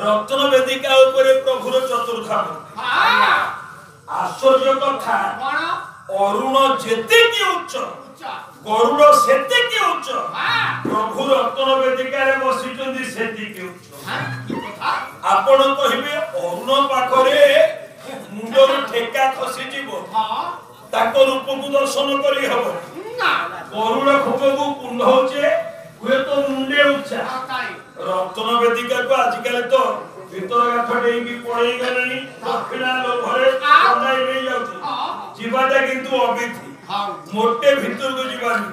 रत्न वेदिका ऊपर प्रभुर चतुर्धा आश्चर्य कथा अरुण जेते की उच्च गरुड़ सेते की उच्च प्रभु रत्न वेदिका रे बसिचंदी सेती की उच्च आपण कहिबे अरुण पाखरे मुंडर ठेका खसी जीवो ताको रूप को दर्शन करी हबो गरुड़ खोपको कुंड होचे हुए तो मुंडे उच्चा रत्न वेदिका को आजकल तो भीतर गाठ डेई पड़े गलानी दक्षिणा लोभरे बनाई नहीं जाउची जीवाटा किंतु अबिथि मोटे भीतर को जीवानी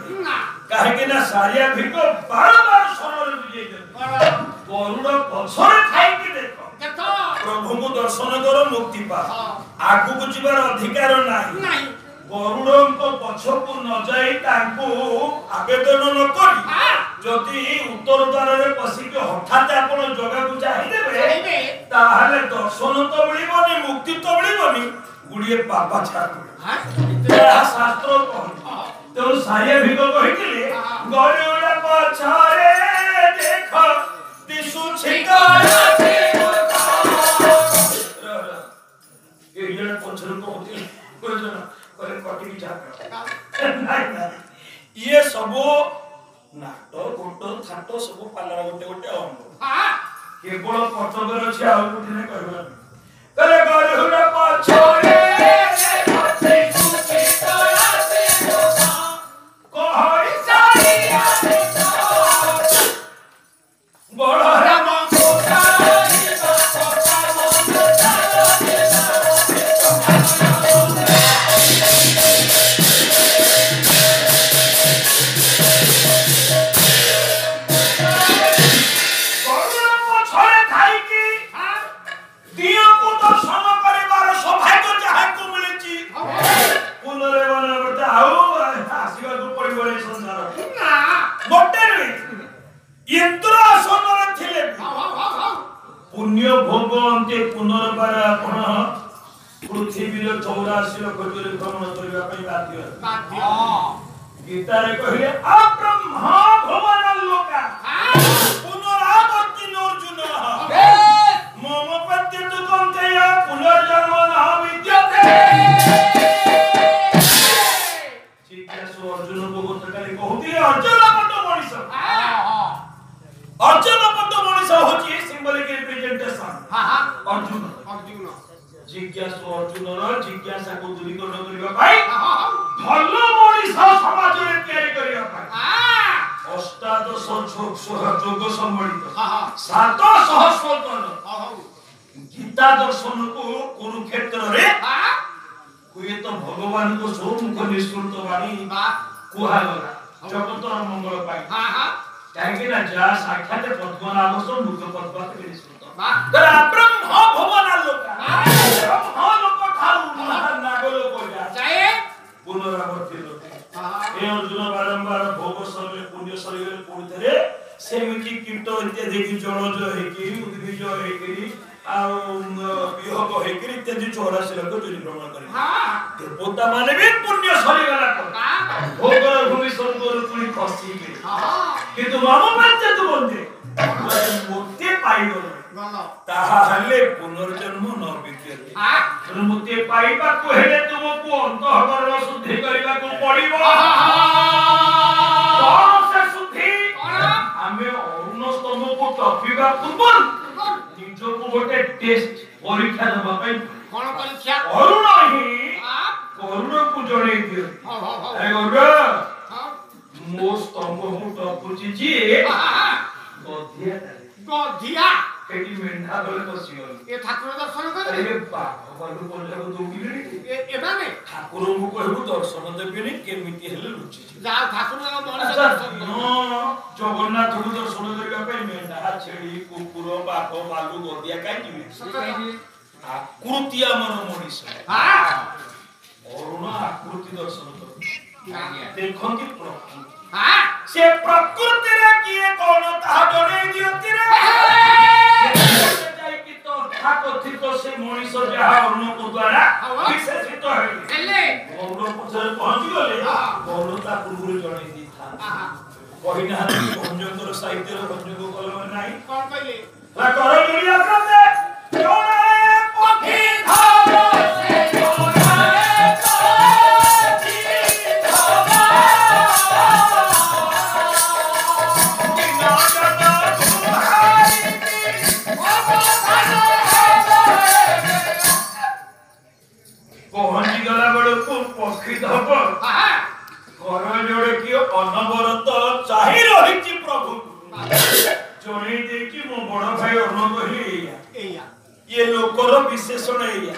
काहे कि ना सारिया भिको बार बार सोनर बुझे दे गरुड़ पछरे खाई कि देखो प्रभु को दर्शन करो मुक्ति पा आगु को जीवार अधिकार नाही गरुड़ को पछ को न जाई तांको आवेदन न करी जदि उत्तर द्वार रे पसी के हठात आपण जगह को चाहि देबे ताहाले दर्शन तो मिलिबनी मुक्ति तो मिलिबनी गुडिए पापा छाड़ शास्त्र तो सारिया भिको कहिथिले गरुड़ पछरे देख दिसु छिकारा छे ये जण पछर को होती कोइ जण करे कटि की जाक ये सब नाटो गोटो थाटो सब पालर गोटे गोटे अंग केवल कटकर अछि आ कोठी नै कहबा करे गरुड़ पछरे देखते सुखी तोरा से कहै सारिया बड़ राम कोठा पुण्य भोग अंते पुनर्बार आपण पृथ्वीर 84 लाख जोरे भ्रमण करबा पई बाध्य गीता रे कहिले आ ब्रह्मा भवन लोका पुनरावर्ति अर्जुन मम पत्यतु कंतेय पुनर्जन्म न विद्यते जिज्ञासु अर्जुन को गतकाली कहूती अर्जुन पट्ट मनीष होची सिंबलिक रिप्रेजेंटेशन अर्जुन जिज्ञासु अर्जुन रो जिज्ञासा को दूरीकरण करबा भाई भलो मनीष समाज रे तयारी करबा भाई अष्टादश जोग सम्मिलित 700 स्वतन गीता दर्शन को कुरुक्षेत्र रे हुए तो भगवान को सोमुख निष्कृत वाणी कुहा गला जगतर मंगल पाई काहे ना जा साक्षात पद्मनाभ सो मुख पद्मत निष्कृत तर ब्रह्म भवन लोका ब्रह्म लोक ठाऊ नागल को जाए पुनरावर्ति लोक ए अर्जुन बारंबार भोग शरीर पुण्य शरीर पुणितरे सेमिति कीट इत्यादि की जलज हेकी उद्भिज हेकी आ वियोग हेकी इत्यादि 84 लाख जोनि भ्रमण करी देवता माने भी पुण्य शरीर गला भोग भूमि स्वर्ग पुणी खसी किंतु माम पत्य तु बंदे मुक्ति पाइबो ताहा हले पुनर्जन्म न विद्यते मुक्ति पाइबा को हेले तुमको अंतःकरण शुद्धि करबा को पड़िबो कौन से शुद्धि हमें अरुण स्तंभ को टपिबा पूर्व निजो को गोटे टेस्ट परीक्षा देबा पई कोन परीक्षा अरुण ही करुण को जणे दियो अरे गरुड़ मो स्तंभ को टपुची जी गधिया केटी मेंढा गले बसी गल ए ठाकुर दर्शन करे अरे बाप बालू बोलले दोगिले ए माने ठाकुर को कहबो दर्शन देबेनी केमिति हेले रुचि जा ठाकुर मनीष दर्शन जगन्नाथ को दर्शन करबा पे मेंढा छेड़ी कुकुर बाप बालू गधिया काई दिबे आकृति हमर मनीष हां अरुण आकृति दर्शन कर देखंती प्रभु हां से प्रकृति रे किए कोन ता जणे दियति रे जाई कि तो ठाकथित से मनीष जहा अरुण को द्वारा विशेषित हेले अरुण पछरे पहुंच गले अरुण ता पूर्व जणे दी था कहिना भंजकर साहित्य रो भंजक कलम नाही कोन कहले La coro Julia Grande, llora poquito, se llora ପହଞ୍ଚି ଗଲା ବେଳକୁ ପକ୍ଷୀ ଧବ କର ଯୋଡେ କି ଅନବରତ ଚାହିଁ ରହିଛି ପ୍ରଭୁ ଜଣେଇ ଦେଇକି ମୋ ବଡ ଭାଇ ଅନ୍ନ କହିଲି ଏଇଆ ଇଏ ଲୋକର ବିଶେଷଣ ଏଇଆ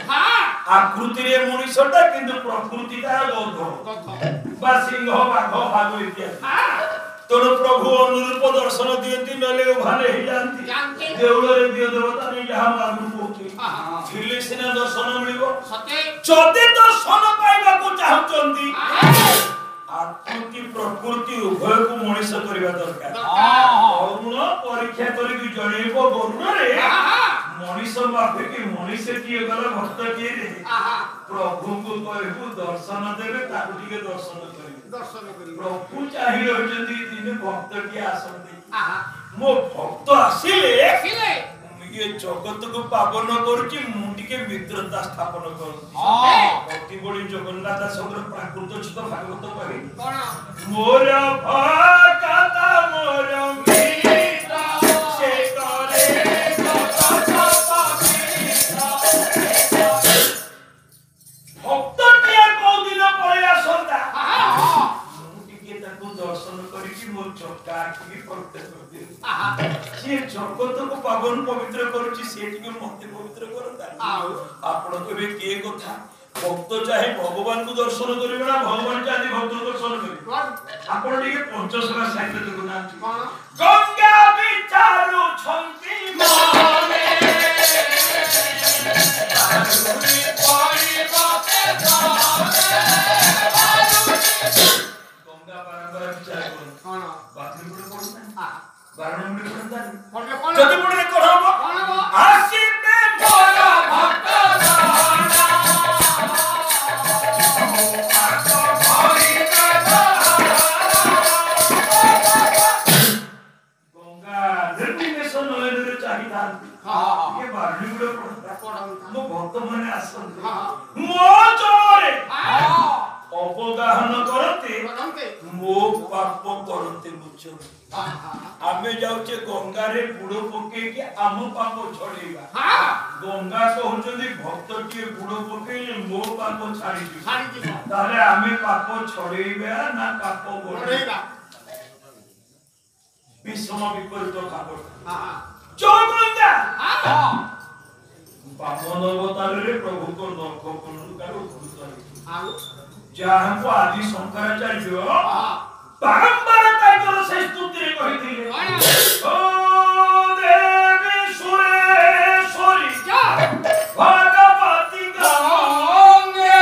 ଆକୃତିରେ ମଣିଷଟା କିନ୍ତୁ ପ୍ରକୃତିଟା ଗଧ ବା ସିଂହ ବାଘ ଭାଲୁ ଇତ୍ୟାଦି ତେଣୁ ପ୍ରଭୁ ଅନୁରୂପ ଦର୍ଶନ ଦିଅନ୍ତି ନହେଲେ ଉଭାନେ ହେଇଯାନ୍ତି ଦେଉଳରେ ଦିଅ ଦେବତା ନେଇ ଯାହା ମାଗୁ କହୁଛି ଥିଲେ ସିନା ଦର୍ଶନ ମିଳିବ ଯଦି ଦର୍ଶନ ପାଇବାକୁ ଚାହୁଁଛନ୍ତି ଆକୃତି ପ୍ରକୃତି ଉଭୟକୁ ମଣିଷ କରିବା ଦରକାର କରୁଣ ପରୀକ୍ଷା କରିକି ଜଣେଇବ ବରୁଣରେ ମଣିଷ ମାଫିକି ମଣିଷ କିଏ ଗଲା ଭକ୍ତ କିଏ ପ୍ରଭୁଙ୍କୁ କହିବୁ ଦର୍ଶନ ଦେବେ ତାକୁ ଟିକେ ଦର୍ଶନ କରିବେ ପ୍ରଭୁ ଚାହିଁ ରହିଛନ୍ତି ଦିନେ ଭକ୍ତ କିଏ ଆସନ୍ତି ମୋ ଭକ୍ତ ଆସିଲେ ଇଏ ଜଗତକୁ ପାବନ କରୁଛି ମୁଁ ଟିକେ ମିତ୍ରତା ସ୍ଥାପନ କରୁଛି ଅତି ବଳି ଜଗନ୍ନାଥ ଦାସଙ୍କର ପ୍ରାକୃତ ଛିତ ଭାଗବତ କହି ମୋର ଭକ୍ତ ମୋର ମିତ୍ର ସେ କରେ ଭକ୍ତଟିଏ କୋଉ ଦିନ ପଳେଇ ଆସନ୍ତା ମୁଁ ଟିକେ ତାକୁ ଦର୍ଶନ କରିକି ମୋ ଚକା ଆଖିକି ପବିତ୍ର କରିଦିଏ ସିଏ ଜଗତକୁ ପାବନ ପବିତ୍ର କରୁଛି ସିଏ ଟିକେ ମତେ ପବିତ୍ର କରନ୍ତା ଆପଣ କେବେ କିଏ କଥା ଭକ୍ତ ଚାहे ଭଗବାନଙ୍କୁ ଦର୍ଶନ କରିବେ ନା ଭଗବାନ ଚାहे ଭକ୍ତଙ୍କୁ ଦର୍ଶନ କରିବେ ଆପଣ ଟିକେ ପଞ୍ଚସଖା ସାହିତ୍ୟ ଦେଖୁନାହାନ୍ତି ଗଙ୍ଗା ବିଚାରୁଛନ୍ତି ମନେ ଗଙ୍ଗା ବାରମ୍ବାର ବିଚାର କରନ୍ତି ବାଥରୁମ ପଡେ ପଡୁନା ବାରଣ ମୁଣ୍ଡେ ପଡନ୍ତାନି ଯଦି ପଡେ କଣ ହବ ଆସିବେ ମୋର ଭକ୍ତ ଗଙ୍ଗା ନିର୍ବିନେଶ ନୟନରେ ଚାହିଁଥାନ୍ତି ଟିକେ ବାରଣି ମୁଣ୍ଡେ ପଡନ୍ତା ମୋ ଭକ୍ତ ମାନେ ଆସନ୍ତି ମୋ ଜଳରେ ଅବଗାହନ କରନ୍ତି ମୋ ପାପ କରନ୍ତି ମୁଚନ୍ତି ଆମେ ଯାଉଛେ ଗଙ୍ଗାରେ ବୁଡ଼ ପକେଇକି ଆମ ପାପ ଛଡେଇବା ଗଙ୍ଗା କହୁଛନ୍ତି ଭକ୍ତଟିଏ ବୁଡ଼ ପକେଇଲେ ମୋ ପାପ ଛାଡିଯିବ ତାହେଲେ ଆମେ ପାପ ଛଡେଇବା ନା ପାପ ବଢେଇବା ବିଷମ ବିପରୀତ ଭାବ ଯୋଉ ଗଙ୍ଗା ବାମନ ଅବତାରରେ ପ୍ରଭୁଙ୍କ ନଖ କଣ୍ଡୁକାର ଉଦ୍ଭୂତ ହେଇଛି ଯାହାଙ୍କୁ ଆଦି ଶଙ୍କରାଚାର୍ଯ୍ୟ ବାରମ୍ବାର ତାଙ୍କର ସେ ସ୍ତୁତିରେ କହିଥିଲେ ଓ ଦେବୀ ସୁରେଶ୍ୱରୀ ଭଗବତୀ ଗଙ୍ଗେ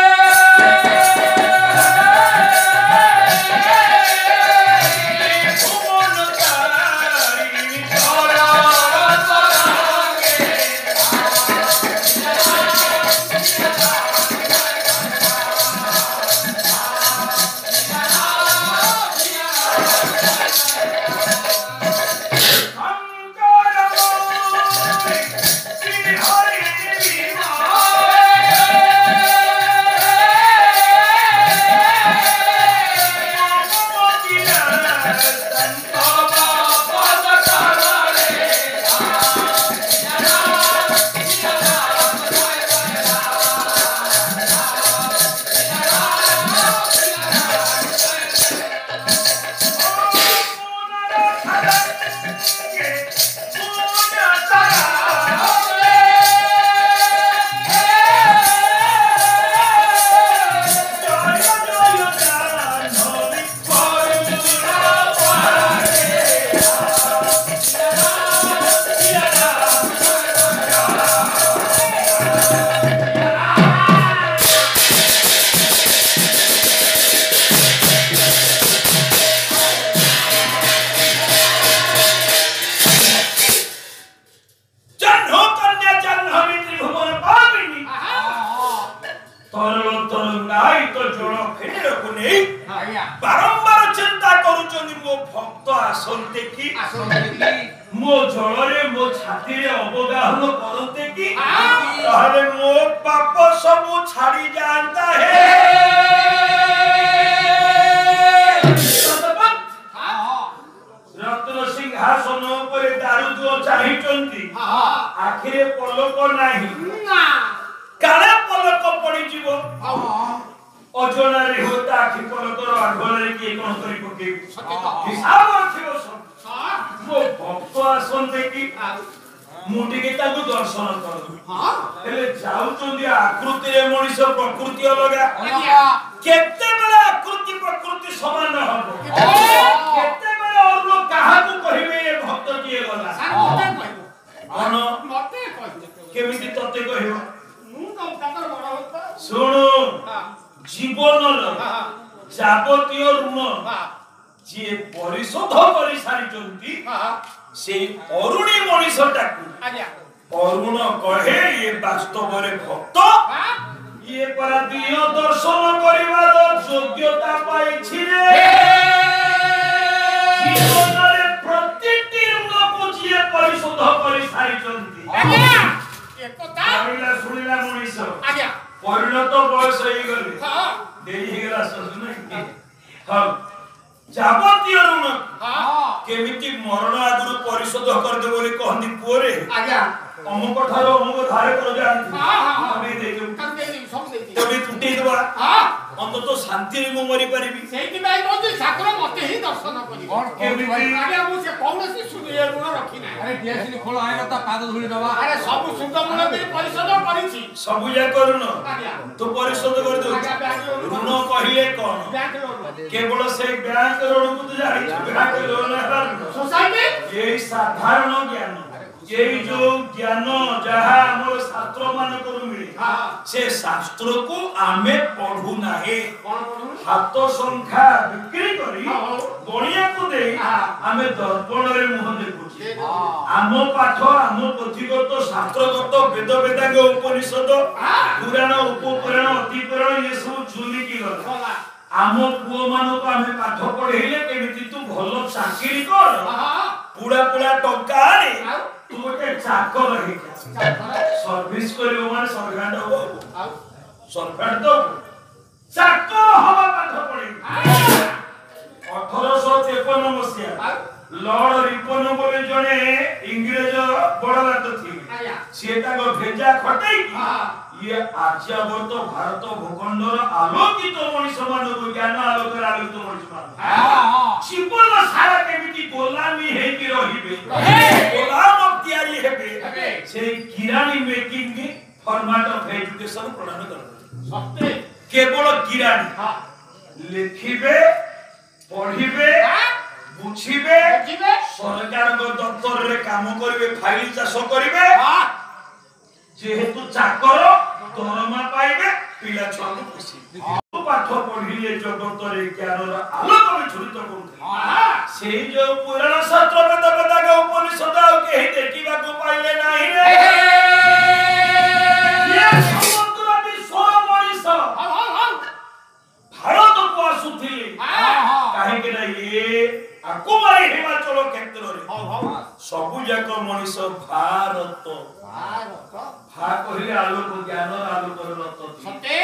ଭୁବନ ତାରିଣୀ ବାରମ୍ବାର ଚିନ୍ତା କରୁଛନ୍ତି ମୋ ଭକ୍ତ ଆସନ୍ତେ କି मो जलरे मो छाती रे अवगाहन करते कि ताले मो पाप सब छाड़ी जानता है रत्न सिंहासन पर दारुद्र चाहिचंती आखिरे पलक नाही काले पलक पड़ी जीवो अजना रे होता आखि पलकर आघरे के कोन करी पके हिसाब रखियो सब मो भक्त आसंते कि मुटी के ताकू दर्शन कर हेले जाउचंदी आकृति रे मनीष प्रकृति अलगा केते बेला आकृति प्रकृति समान हबो केते बेला और लोग काहा को कहिबे ए भक्त किए गला अन मते कहि केमिति तते कहिबो मु तो ताकर बड़ होता सुनो जीवन जाबतीय ऋण जे परिशोध करि सारिचंती से अरुणी मनीषटाकू अरुण कहे ये वास्तव रे भक्त ये पर दिय दर्शन करिवार योग्यता पाइछि रे जीवन रे प्रतिटी ऋण को जे परिशोध करि सारिचंती एकता सुनिला मनीष परिणत बयस होई गले देरी हे गला ससुन हां जाबतीय ऋण केमिति मरण आगुरु परिशोध कर दे बोली कहंदी पुओरे आज्ञा अमुक ठारो अमुक धारे कर जान हमें दे दे सब दे दे तबे टूटी दबा अंत तो शांति रे मो मरी परिबी सेति भाई बोलते ठाकुर मते ही दर्शन करी केमिति आज्ञा मु से कौनसी सुनिए ऋण रखी ना अरे दियासिनी खोल आएगा त पाद धुली दबा अरे सब सुंदर मन दे परिशोध करिछि सब जा करूनो आज्ञा तो परिशोध कर दे ऋण कहिले कोन केवल से बैंक ऋण को तो जानि बैंक ऋण सोसाइटी ये साधारण ज्ञान ये जो ज्ञान जहा हमर शास्त्र मान को मिले से शास्त्र को आमे पढू नाही कोन पढू हाथ संख्या बिक्री करी गणिया को दे आमे दर्पण रे मुह देखुछी आम पाठ आम पथिगत शास्त्रगत वेद वेदांग उपनिषद पुराण उपपुराण अतिपुराण ये सब झुली की गला आम पुओ मानो को आमे पाठ पढेले केमिति तू भलो चाकरी कर पुडा पुडा टंका आनी तू गोटे चाकर रही सर्विस करियो माने सरगांड हो सरगांड तो चाकर हवा पाठ पढी 1853 मसिया लॉर्ड रिपन बोले जने इंग्रेज बड़लाट थी सेटा को भेजा खटै ये आर्यावर्त भारत भूखंडर आलोकित मनीष मान ज्ञान आलोकर आलोकित मनीष मान जीवन सारा केमिति गोलामी हे कि रहिबे गोलाम तयारी हेबे से किरानी मेकिंग के फॉर्मेट ऑफ एजुकेशन प्रदान करते सत्य केवल किरानी लिखिबे पढिबे बुझिबे सरकार को दफ्तर रे काम करिवे फाइल चाष करिवे जेहेतु चाकर दरमा पाइबे पिला छानु खुशी पाठ पढिले जगत रे ज्ञानर आलोक विचलित करथि से जो पुराण शास्त्र वेद वेदांग उपनिषद आ केहि देखिबा को पाइले नाही रे ये समुद्र विश्व मनीष भारत को आसुथिले काहे के ना ये आकुमारी हिमाचल क्षेत्र रे सबु जाक मनीष भारत भा कहिले आलोक ज्ञान आलोक रत सते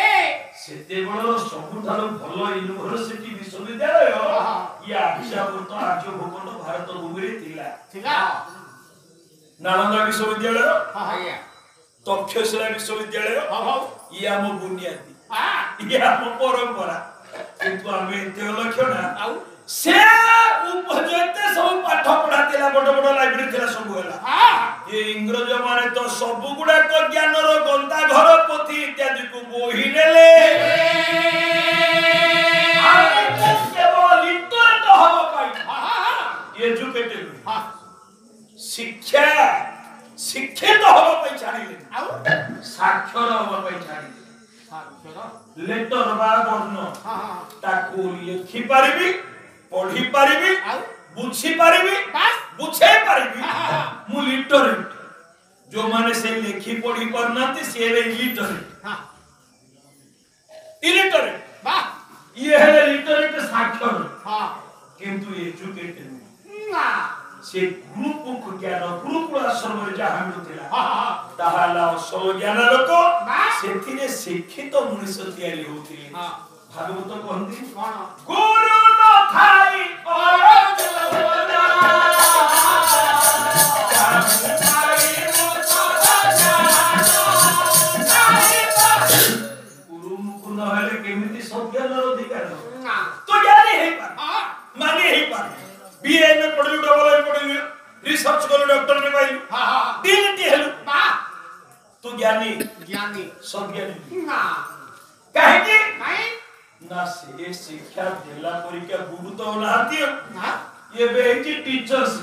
सेते बड़ सबुठारो भलो यूनिवर्सिटी विश्वविद्यालय या आर्यावर्त आर्य भूखंड भारत भूमि रे थिला नालंदा विश्वविद्यालय तक्षशिला विश्वविद्यालय या मो बुनियादी या मो परंपरा किंतु आमे ते लक्षण से उपजते सब पाठ पढ़ा देला बड़ बड़ लाइब्रेरी थिला सब होला ये इंग्रज माने तो सब गुडा को ज्ञान रो गंदा घर पोथी इत्यादि को बोही नेले आमे केवल लिटरेट हबो पाई एजुकेटेड शिक्षा शिक्षित हबो पाई छाड़िले साक्षर हबो पाई छाड़िले साक्षर लेटर बा वर्ण ताकू लिखि पारिबी पढ़ी पारिबी बुझी पारिबी बुझे पारिबी मु लिटरेट जो माने से लेखि पढ़ी परनाती से रे इलिटरेट इलिटरेट बा ये है लिटरेट साक्षर किंतु एजुकेटेड ना से ग्रुप को জ্ঞাନ ଗୁରୁକୁଳ ଆଶ୍ରମରେ ଯାହା ମିଳୁଥିଲା ତାହା ହେଲା ଅସଲ ଜ୍ଞାନ ଲୋକ ସେଥିରେ ଶିକ୍ଷିତ ମଣିଷ ତିଆରି ହଉଥିଲେ ଭାଗବତ କହନ୍ତି ଗୁରୁ ନଥାଇ ଗୁରୁମୁଖ ନହେଲେ କେମିତି ସଜ୍ଞାନର ଅଧିକାର ତ ଜ୍ଞାନୀ ହେଇପାରେ ମାନେ ହେଇପାରେ बीए में पढ़लु डबल ए पढ़लु रिसर्च करलु डॉक्टर में पाइलु तीनटी हेलु तू ज्ञानी सज्ञानी ना काहे कि ना से शिक्षा देला परीक्षा गुरु तो नाहती ये बेटी टीचर्स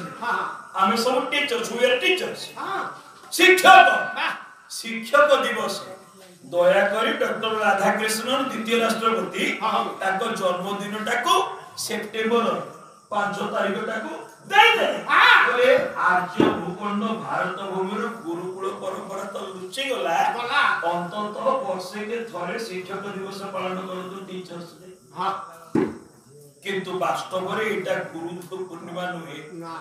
हमें सब टीचर्स वी आर टीचर्स शिक्षक दिवस दया करी डॉक्टर राधा कृष्णन द्वितीय राष्ट्रपति ताको जन्मदिन टाको सेप्टेम्बर 5 तारीख टाको दे दे बोले आर्य भूखंड भारत भूमि गुरुकुल परंपरा तो लुचि गला अंततः वर्षे के थरे शिक्षक दिवस पालन करतो टीचर्स डे किंतु वास्तव रे एटा गुरु पूर्णिमा नुहे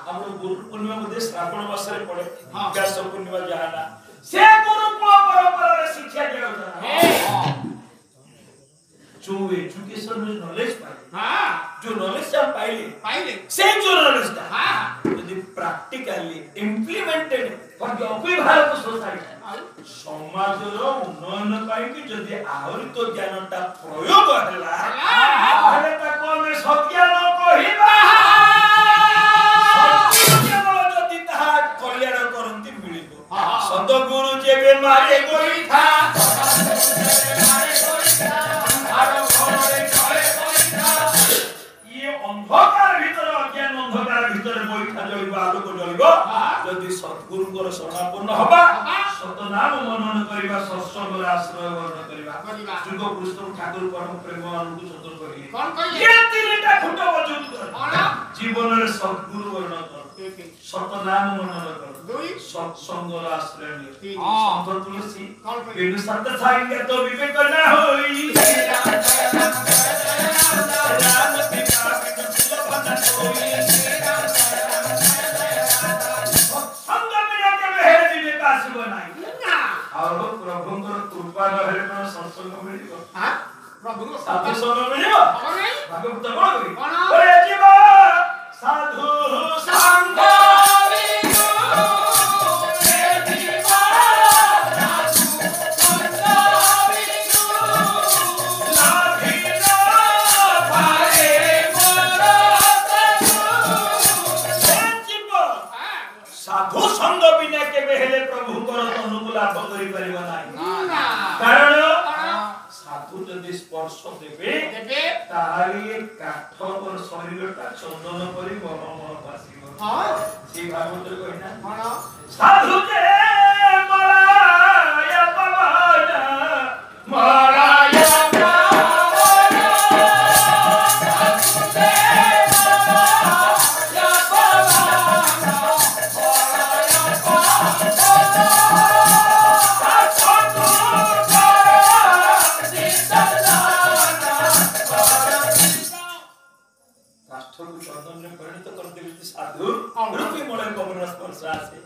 हमरो गुरु पूर्णिमा मध्ये श्रावण मास रे पड़े व्यास पूर्णिमा जहाना से गुरुकुल परंपरा रे शिक्षा दिया जो एजुकेशन में नॉलेज पाए जो नॉलेज हम पाइले से जो नॉलेज था यदि practically implemented for the Bharat society समाज रो उन्नयन पाई कि यदि आहुरी तो ज्ञानटा प्रयोग हला ताहले ताको में सत्य न कहिबा सत्य केवल यदि ताहा कल्याण करंती मिलिबो सदगुरु जेबे मारे गोई था अंधकार भीतर अज्ञान अंधकार भीतर बैठा जलिबा आलोक जलिबो यदि सद्गुरुଙ୍କର शरणापन्न हबा सत नाम मनन करिबा सत्संग आश्रय ग्रहण करिबा जुग पुरुष ठाकुर परम प्रेम अनुकूल चतुर करिले कोन कहिए ये तीनटा खुंट मजबूत कर जीवन रे सद्गुरु वर्णन कर सत नाम मनन कर दुई सत्संग आश्रय ले संत तुलसी बिनु सत संग तो विवेक न होई प्रभुଙ୍କର कृपा रहले कोन सत्संग मिलिबो प्रभुଙ୍କ साधु संग मिलिबो भागवत कोन करी ओरे जीव साधु संग साधु संग बिना केबे हेले प्रभुଙ୍କର अनुकूल लाभ करि परिबा नाही कारण साधु यदि स्पर्श देबे ताहारी काठ और शरीरटा चंदन परि मरम बासिबो से भागवत कहिना साधु जे मलाया पवन मलाया साधु रूपी मोले कमन स्पर्श आसे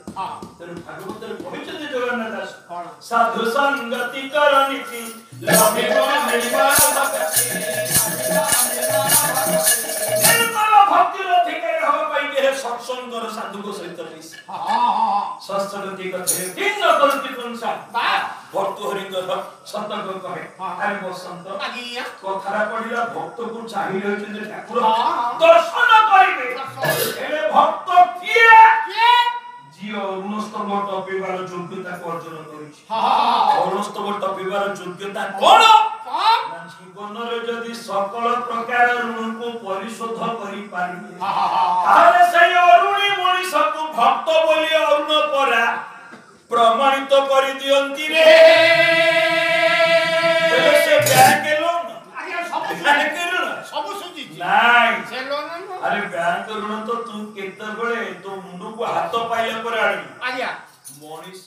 तेनु भागवत रे कहिछन जगन्नाथ दास साधु संगति करनिति लभिबो मिलिबा भक्ति निर्मल भक्ति रो ठिके हो पाई के सत्संग कर साधु को सहित रहिस सत्संगति कथे तीन करति पंसा भक्त हरिंद्र सतक कहे आइ बसंत आगिया कथारा पडिला भक्त को चाहिए होछन ठाकुर दर्शन करिवे एले भक्त किए जियो अनुस्तव टपिबार योग्यता अर्जन करिछि अनुस्तव टपिबार योग्यता कोन जीवन रे यदि सकल प्रकार ऋण को परिशोध करि पारिबे ताले सही अरुणी मनीष को भक्त बोली अरुण परा प्रमाणित करि दियंती रे से बैंक लोन आया सब सुजी नाही से लोन अरे बैंक ऋण तो तू केते बळे तो मुंडू को हाथ पाइले पर आडी आया मनीष